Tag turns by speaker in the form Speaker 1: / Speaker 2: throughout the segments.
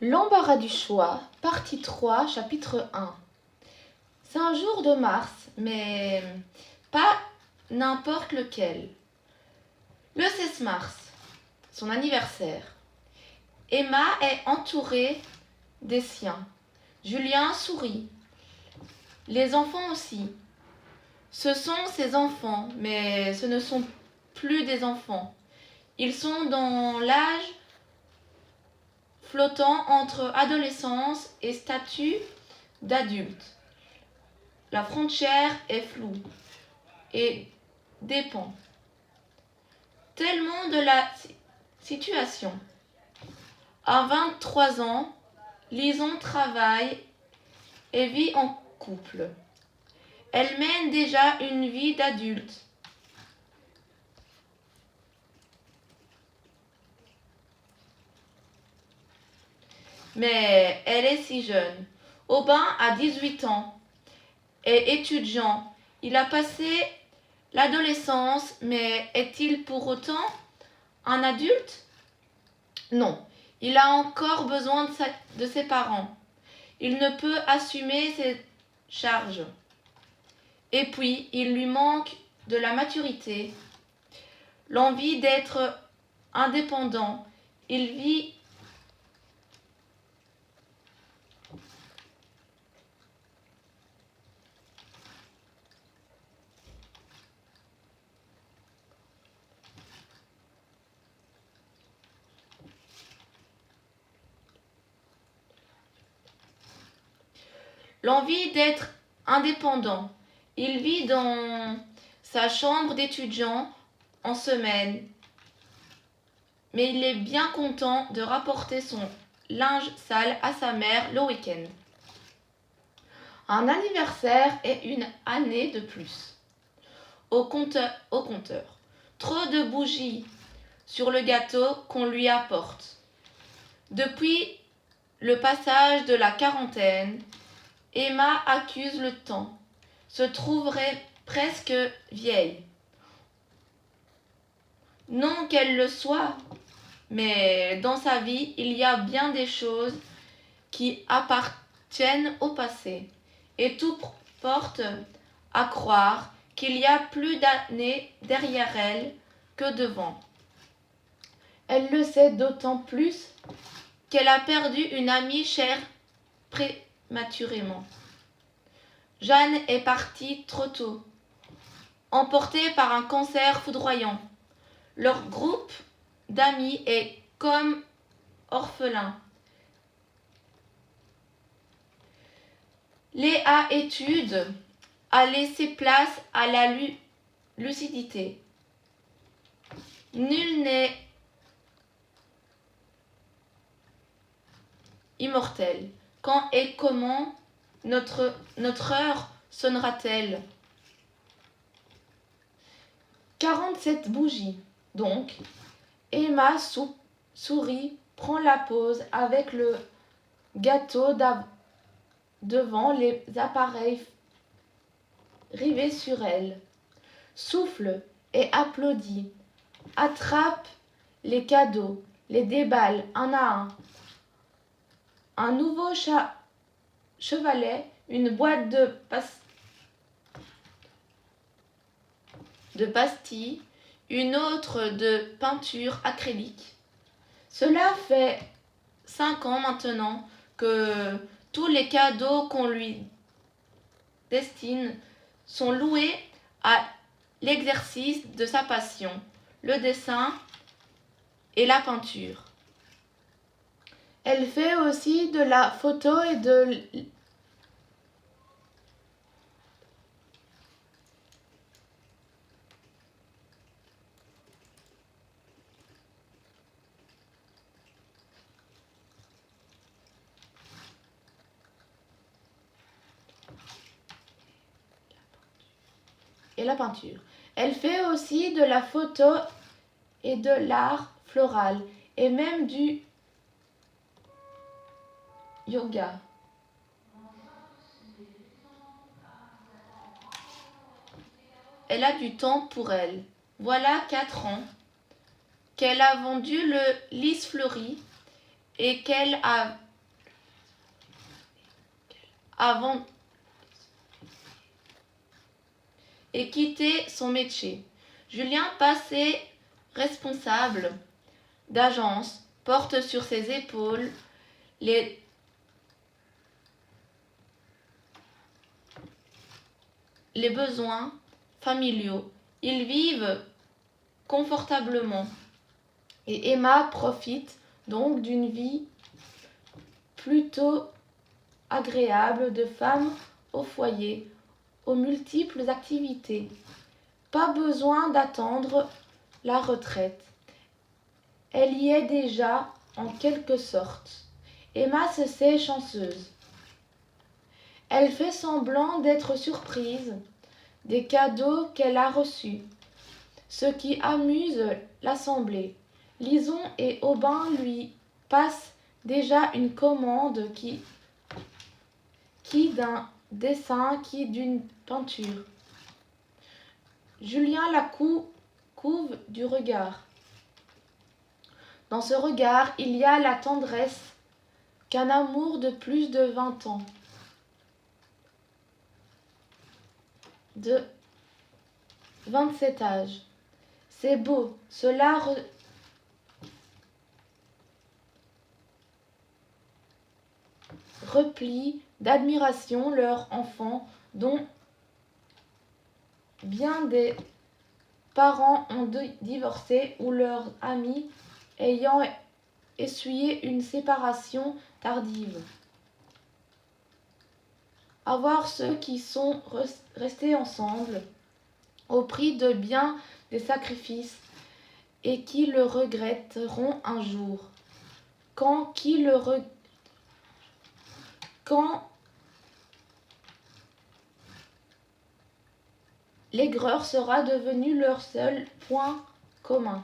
Speaker 1: L'embarras du choix, partie 3, chapitre 1. C'est un jour de mars, mais pas n'importe lequel. Le 16 mars, son anniversaire. Emma est entourée des siens. Julien sourit. Les enfants aussi. Ce sont ses enfants, mais ce ne sont plus des enfants. Ils sont dans l'âge flottant entre adolescence et statut d'adulte. La frontière est floue et dépend tellement de la situation. À 23 ans, Lison travaille et vit en couple. Elle mène déjà une vie d'adulte. Mais elle est si jeune. Aubin a 18 ans, est étudiant. Il a passé l'adolescence, mais est-il pour autant un adulte? Non, il a encore besoin de ses parents. Il ne peut assumer ses charges. Et puis, il lui manque de la maturité, l'envie d'être indépendant. Il vit l'envie d'être indépendant. Il vit dans sa chambre d'étudiant en semaine, mais il est bien content de rapporter son linge sale à sa mère le week-end. Un anniversaire est une année de plus. Au compteur. Trop de bougies sur le gâteau qu'on lui apporte. Depuis le passage de la quarantaine, Emma accuse le temps, se trouverait presque vieille. Non qu'elle le soit, mais dans sa vie, il y a bien des choses qui appartiennent au passé, et tout porte à croire qu'il y a plus d'années derrière elle que devant. Elle le sait d'autant plus qu'elle a perdu une amie chère prématurément. Jeanne est partie trop tôt, emportée par un cancer foudroyant. Leur groupe d'amis est comme orphelin. Léa étude a laissé place à la lucidité. Nul n'est immortel. Quand et comment notre heure sonnera-t-elle? 47 bougies, donc. Emma sourit, prend la pause avec le gâteau devant les appareils rivés sur elle. Souffle et applaudit. Attrape les cadeaux, les déballe un à un. Un nouveau chevalet, une boîte de pastilles, une autre de peinture acrylique. Cela fait 5 ans maintenant que tous les cadeaux qu'on lui destine sont loués à l'exercice de sa passion, le dessin et la peinture. Elle fait aussi de la photo et la peinture. Elle fait aussi de la photo et de l'art floral et même du yoga. Elle a du temps pour elle. Voilà 4 ans qu'elle a vendu le lys fleuri et qu'elle a avant et quitter son métier. Julien, passé responsable d'agence, porte sur ses épaules les besoins familiaux. Ils vivent confortablement et Emma profite donc d'une vie plutôt agréable de femme au foyer, aux multiples activités. Pas besoin d'attendre la retraite. Elle y est déjà en quelque sorte. Emma se sait chanceuse. Elle fait semblant d'être surprise des cadeaux qu'elle a reçus, ce qui amuse l'assemblée. Lison et Aubin lui passent déjà une commande qui d'un dessin, qui d'une peinture. Julien la couve du regard. Dans ce regard, il y a la tendresse qu'un amour de plus de 20 ans. De 27 âges. C'est beau, cela replie d'admiration leur enfant dont bien des parents ont divorcé ou leurs amis ayant essuyé une séparation tardive. À voir ceux qui sont restés ensemble au prix de bien des sacrifices et qui le regretteront un jour. Quand l'aigreur sera devenu leur seul point commun.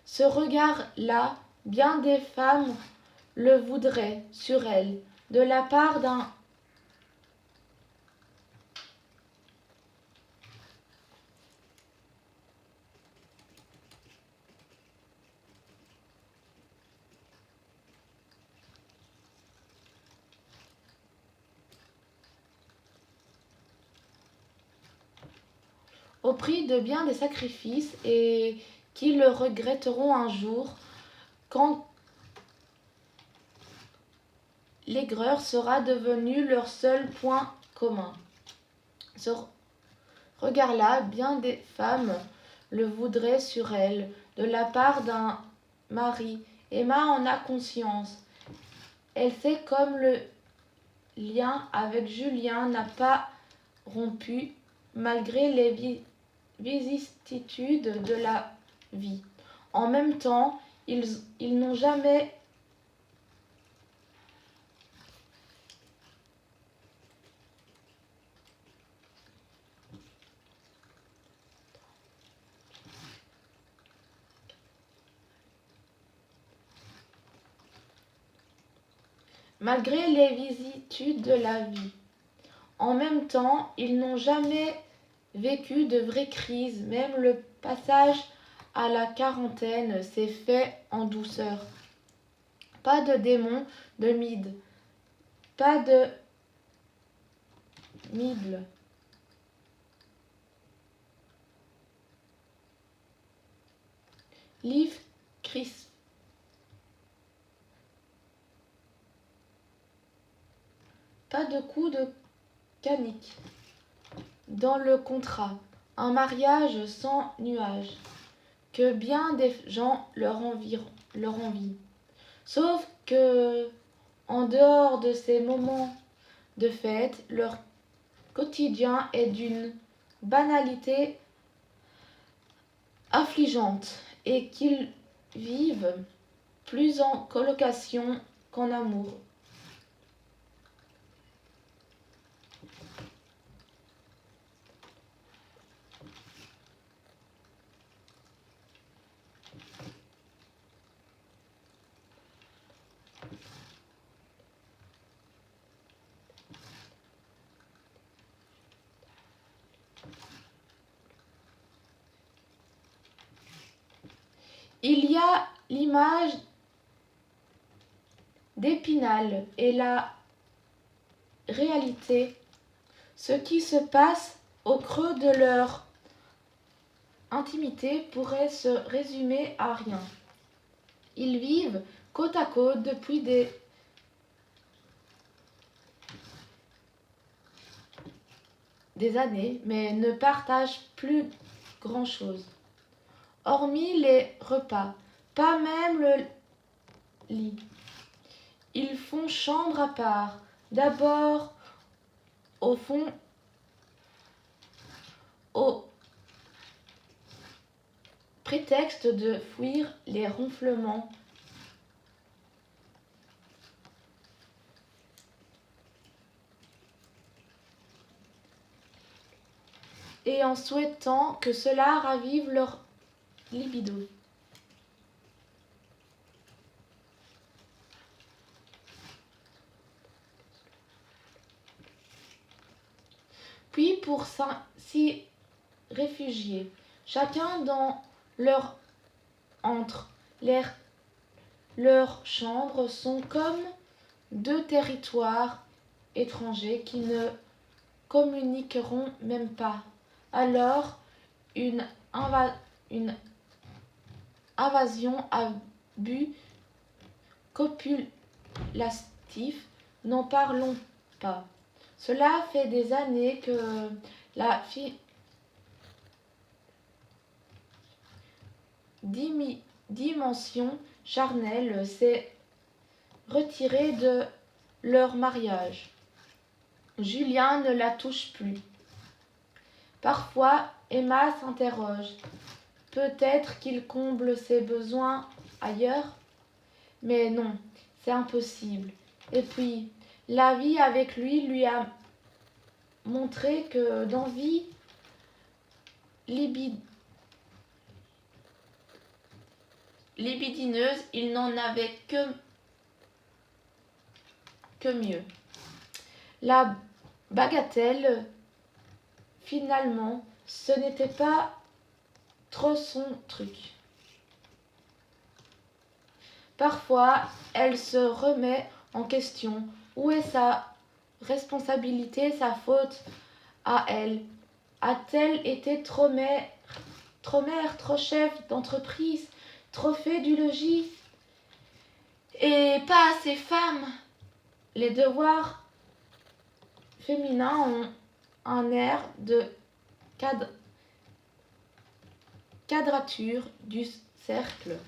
Speaker 1: Ce regard-là, bien des femmes le voudraient sur elle, de la part d'un au prix de bien des sacrifices et qui le regretteront un jour quand l'aigreur sera devenue leur seul point commun. Ce regard-là, bien des femmes le voudraient sur elle, de la part d'un mari. Emma en a conscience. Elle sait comme le lien avec Julien n'a pas rompu malgré les vicissitudes de la vie. En même temps, ils n'ont jamais malgré les vicissitudes de la vie. En même temps, ils n'ont jamais vécu de vraies crises, même le passage à la quarantaine s'est fait en douceur. Pas de démon de mide, pas de mible. Livre Chris. Pas de coup de canique. Dans le contrat, un mariage sans nuages, que bien des gens leur envient. Sauf que, en dehors de ces moments de fête, leur quotidien est d'une banalité affligeante et qu'ils vivent plus en colocation qu'en amour. Il y a l'image d'Épinal et la réalité, ce qui se passe au creux de leur intimité pourrait se résumer à rien. Ils vivent côte à côte depuis des années, mais ne partagent plus grand-chose. Hormis les repas, pas même le lit. Ils font chambre à part, d'abord au fond, au prétexte de fuir les ronflements et en souhaitant que cela ravive leur libido. Puis pour s'y réfugier, chacun dans leur entre leurs chambres sont comme deux territoires étrangers qui ne communiqueront même pas. Alors, une invasion à but copulatif, n'en parlons pas. Cela fait des années que la dimension charnelle s'est retirée de leur mariage. Julien ne la touche plus. Parfois, Emma s'interroge. Peut-être qu'il comble ses besoins ailleurs, mais non, c'est impossible. Et puis, la vie avec lui a montré que d'envie libidineuse, il n'en avait que mieux. La bagatelle, finalement, ce n'était pas trop son truc. Parfois, elle se remet en question. Où est sa responsabilité, sa faute à elle? A-t-elle été trop mère, trop chef d'entreprise, trop fait du logis et pas assez femme? Les devoirs féminins ont un air de quadrature du cercle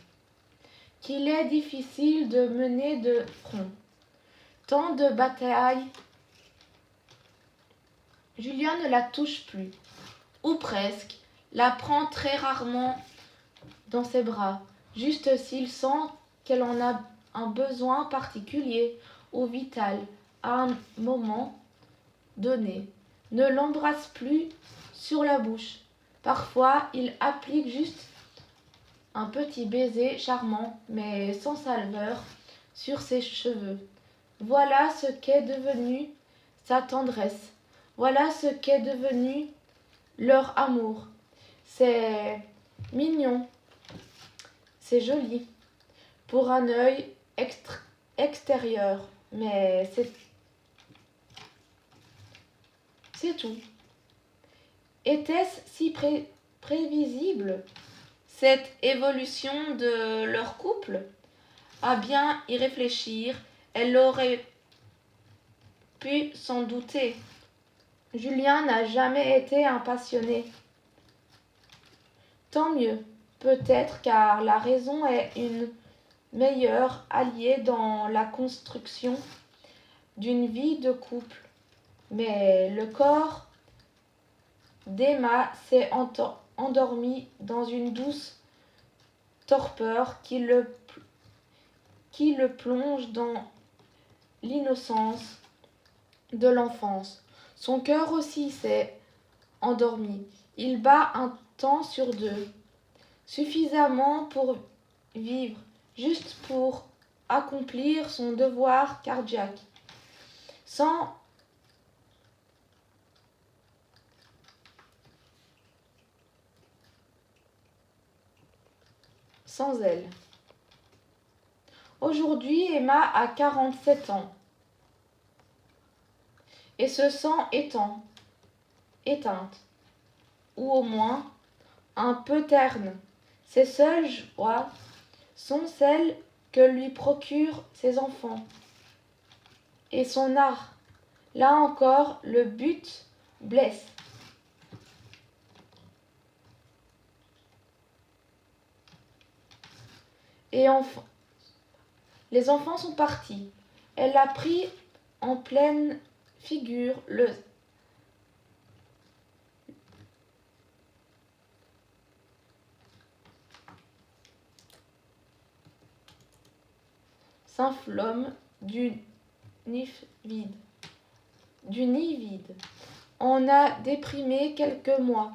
Speaker 1: qu'il est difficile de mener de front. Tant de batailles. Julien ne la touche plus, ou presque, la prend très rarement dans ses bras, juste s'il sent qu'elle en a un besoin particulier ou vital à un moment donné. Ne l'embrasse plus sur la bouche. Parfois, il applique juste un petit baiser charmant, mais sans saveur, sur ses cheveux. Voilà ce qu'est devenu sa tendresse. Voilà ce qu'est devenu leur amour. C'est mignon, c'est joli pour un œil extérieur, mais c'est tout. Était-ce si prévisible, cette évolution de leur couple? À bien y réfléchir, elle aurait pu s'en douter. Julien n'a jamais été un passionné. Tant mieux, peut-être, car la raison est une meilleure alliée dans la construction d'une vie de couple. Mais le corps d'Emma s'est endormi dans une douce torpeur qui le plonge dans l'innocence de l'enfance. Son cœur aussi s'est endormi. Il bat un temps sur deux, suffisamment pour vivre, juste pour accomplir son devoir cardiaque, sans elle. Aujourd'hui, Emma a 47 ans. et se sent éteinte, ou au moins un peu terne. Ses seules joies sont celles que lui procurent ses enfants et son art. Là encore, le but blesse. Et les enfants sont partis. Elle a pris en pleine figure le symptôme du nid vide. On a déprimé quelques mois.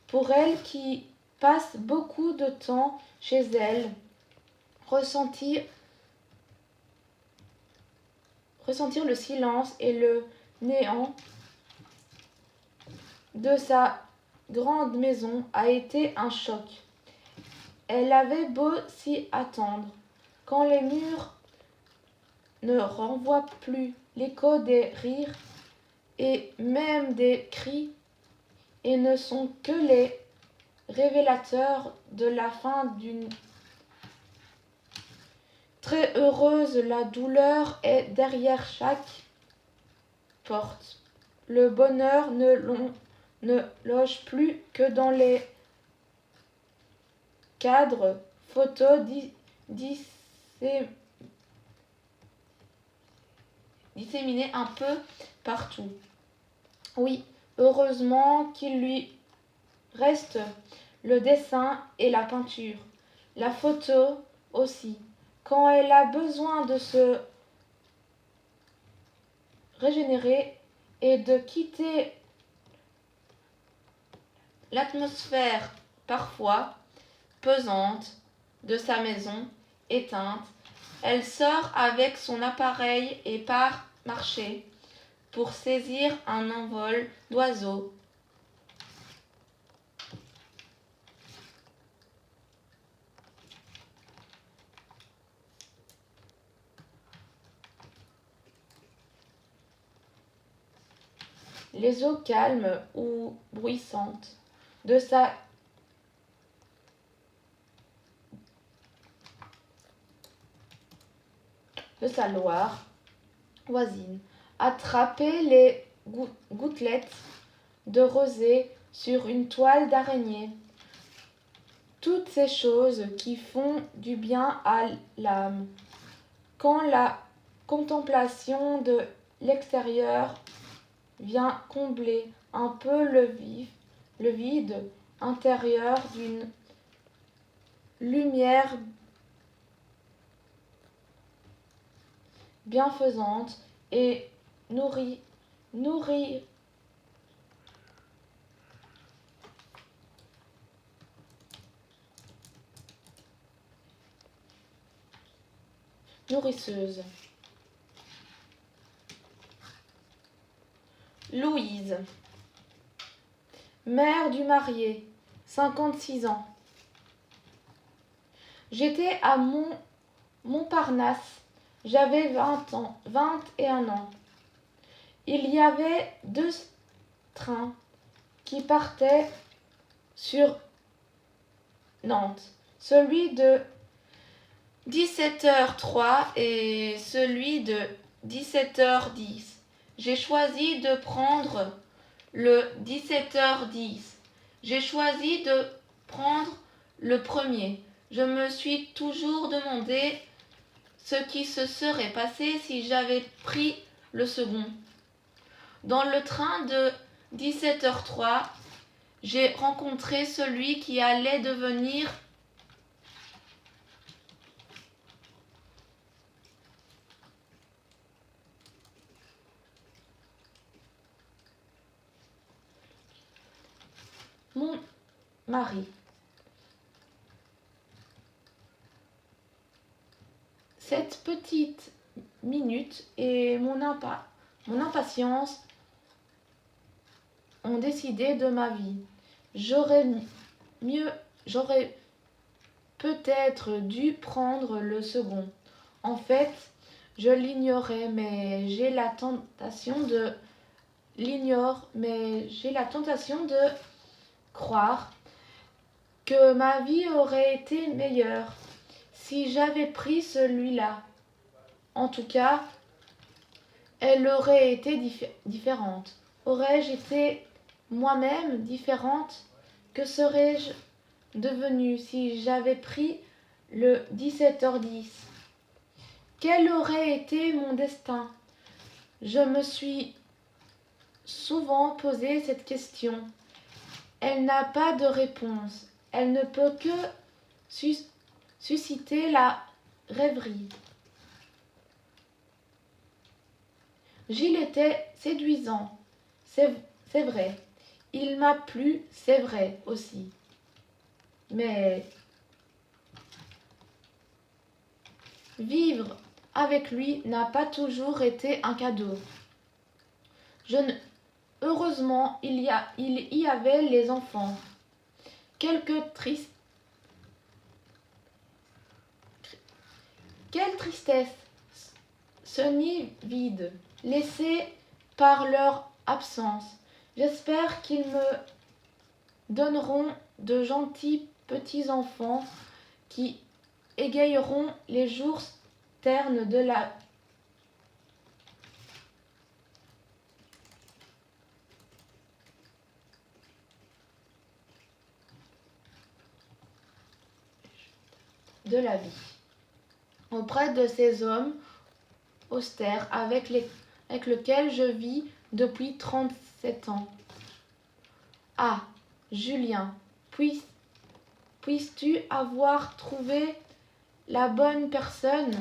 Speaker 1: Pour elle qui passe beaucoup de temps chez elle, ressentir le silence et le néant de sa grande maison a été un choc. Elle avait beau s'y attendre. Quand les murs ne renvoient plus l'écho des rires et même des cris et ne sont que les révélateurs de la fin d'une très heureuse, la douleur est derrière chaque porte. Le bonheur ne loge plus que dans les cadres photos disséminés un peu partout. Oui, heureusement qu'il lui reste le dessin et la peinture, la photo aussi. Quand elle a besoin de se régénérer et de quitter l'atmosphère parfois pesante de sa maison éteinte, elle sort avec son appareil et part marcher pour saisir un envol d'oiseaux. Les eaux calmes ou bruissantes de sa Loire voisine, attraper les gouttelettes de rosée sur une toile d'araignée. Toutes ces choses qui font du bien à l'âme. Quand la contemplation de l'extérieur vient combler un peu le vide intérieur d'une lumière bienfaisante et nourrisseuse. Louise, mère du marié, 56 ans. J'étais à Montparnasse, j'avais 21 ans. Il y avait 2 trains qui partaient sur Nantes, celui de 17h03 et celui de 17h10. J'ai choisi de prendre le 17h10. J'ai choisi de prendre le premier. Je me suis toujours demandé ce qui se serait passé si j'avais pris le second. Dans le train de 17h03, j'ai rencontré celui qui allait devenir mon mari. Cette petite minute et mon impatience ont décidé de ma vie. J'aurais peut-être dû prendre le second. En fait, je l'ignorais, mais j'ai la tentation de l'ignore, mais j'ai la tentation de croire que ma vie aurait été meilleure si j'avais pris celui-là. En tout cas, elle aurait été différente. Aurais-je été moi-même différente? Que serais-je devenue si j'avais pris le 17h10? Quel aurait été mon destin? Je me suis souvent posé cette question. Elle n'a pas de réponse. Elle ne peut que susciter la rêverie. Gilles était séduisant, c'est vrai. Il m'a plu, c'est vrai aussi. Mais vivre avec lui n'a pas toujours été un cadeau. Heureusement, il y avait les enfants. Quelle tristesse, ce nid vide, laissé par leur absence. J'espère qu'ils me donneront de gentils petits-enfants qui égayeront les jours ternes de la vie. Auprès de ces hommes austères avec lesquels je vis depuis 37 ans. Ah, Julien, puisses-tu avoir trouvé la bonne personne